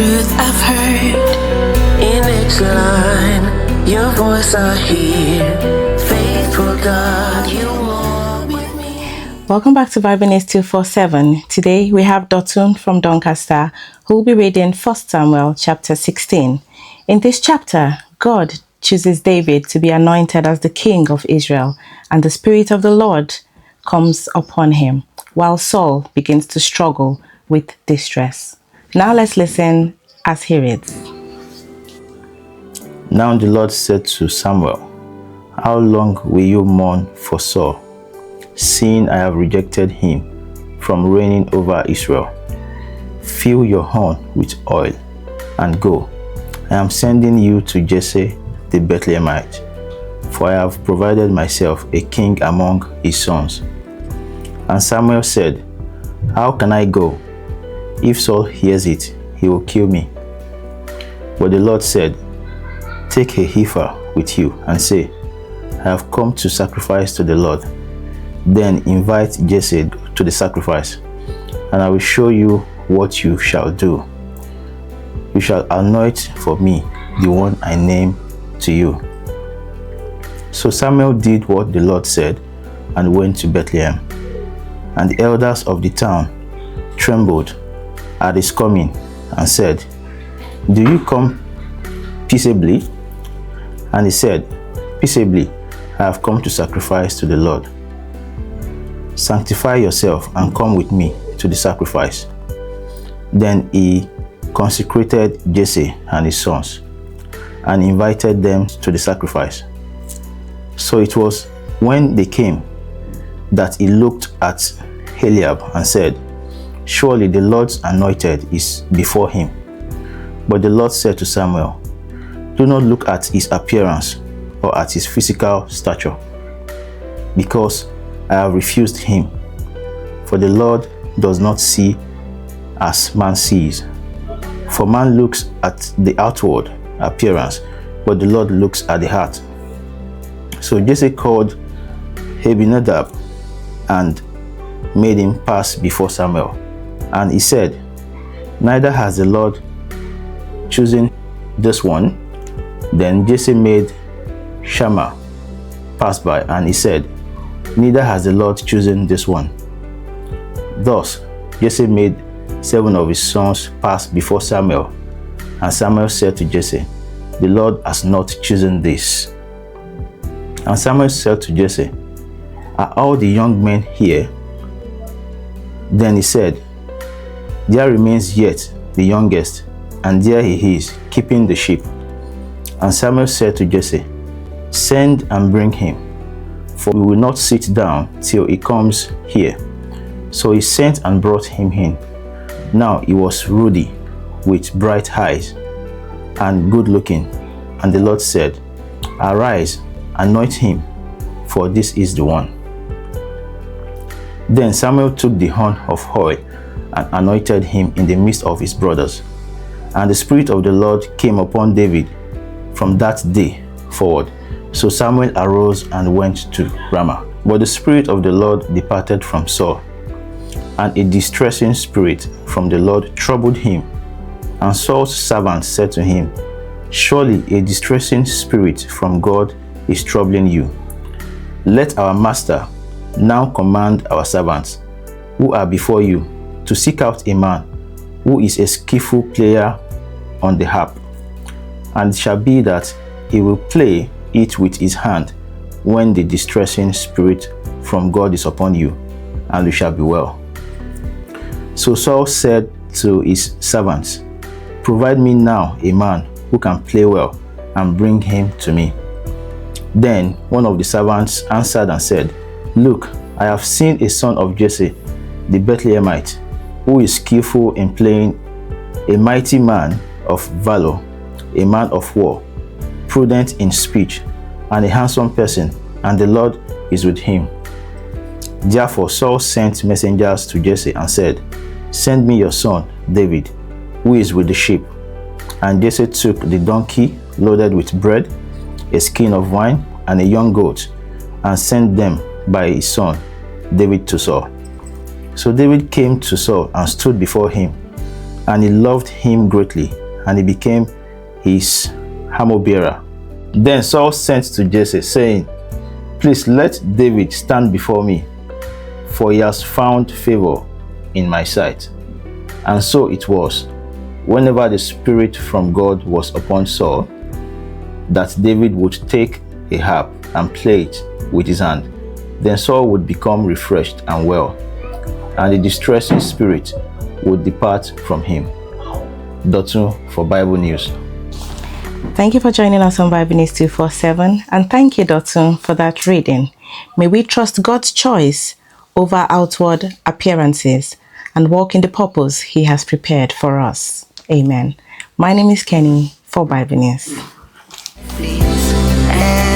truth I've heard. In each line, your voice I hear. Faithful God, you walk with me. Welcome back to Bible News 247. Today we have Dotun from Doncaster who will be reading 1 Samuel chapter 16. In this chapter, God chooses David to be anointed as the king of Israel, and the Spirit of the Lord comes upon him, while Saul begins to struggle with distress. Now let's listen as he reads. Now the Lord said to Samuel, "How long will you mourn for Saul, seeing I have rejected him from reigning over Israel? Fill your horn with oil and go. I am sending you to Jesse the Bethlehemite, for I have provided myself a king among his sons." And Samuel said, "How can I go? If Saul hears it, he will kill me." But the Lord said, "Take a heifer with you and say, I have come to sacrifice to the Lord. Then invite Jesse to the sacrifice, and I will show you what you shall do. You shall anoint for me the one I name to you." So Samuel did what the Lord said and went to Bethlehem. And the elders of the town trembled at his coming and said, "Do you come peaceably?" And he said, "Peaceably, I have come to sacrifice to the Lord. Sanctify yourself and come with me to the sacrifice." Then he consecrated Jesse and his sons and invited them to the sacrifice. So it was when they came that he looked at Eliab and said, "Surely the Lord's anointed is before him." But the Lord said to Samuel, "Do not look at his appearance or at his physical stature, because I have refused him. For the Lord does not see as man sees. For man looks at the outward appearance, but the Lord looks at the heart." So Jesse called Abinadab and made him pass before Samuel. And he said, "Neither has the Lord chosen this one." Then Jesse made Shammah pass by, and he said, "Neither has the Lord chosen this one." Thus Jesse made 7 of his sons pass before Samuel. And Samuel said to Jesse, "The Lord has not chosen this." And Samuel said to Jesse, "Are all the young men here?" Then he said, "There remains yet the youngest, and there he is, keeping the sheep." And Samuel said to Jesse, "Send and bring him, for we will not sit down till he comes here." So he sent and brought him in. Now he was ruddy, with bright eyes, and good looking. And the Lord said, "Arise, anoint him, for this is the one." Then Samuel took the horn of oil and anointed him in the midst of his brothers. And the Spirit of the Lord came upon David from that day forward. So Samuel arose and went to Ramah. But the Spirit of the Lord departed from Saul, and a distressing spirit from the Lord troubled him. And Saul's servants said to him, "Surely a distressing spirit from God is troubling you. Let our master now command our servants, who are before you, to seek out a man who is a skillful player on the harp. And it shall be that he will play it with his hand when the distressing spirit from God is upon you, and you shall be well." So Saul said to his servants, "Provide me now a man who can play well, and bring him to me." Then one of the servants answered and said, "Look, I have seen a son of Jesse the Bethlehemite, who is skillful in playing, a mighty man of valor, a man of war, prudent in speech, and a handsome person, and the Lord is with him." Therefore Saul sent messengers to Jesse and said, "Send me your son David, who is with the sheep." And Jesse took the donkey loaded with bread, a skin of wine, and a young goat, and sent them by his son David to Saul. So David came to Saul and stood before him. and he loved him greatly, and he became his armor-bearer. Then Saul sent to Jesse, saying, Please let David stand before me, for he has found favor in my sight. And so it was, whenever the Spirit from God was upon Saul, that David would take a harp and play it with his hand. Then Saul would become refreshed and well, and the distressing spirit would depart from him. Dotun for Bible News. Thank you for joining us on Bible News 247, and thank you, Dotun, for that reading. May we trust God's choice over outward appearances and walk in the purpose He has prepared for us. Amen. My name is Kenny for Bible News. Please.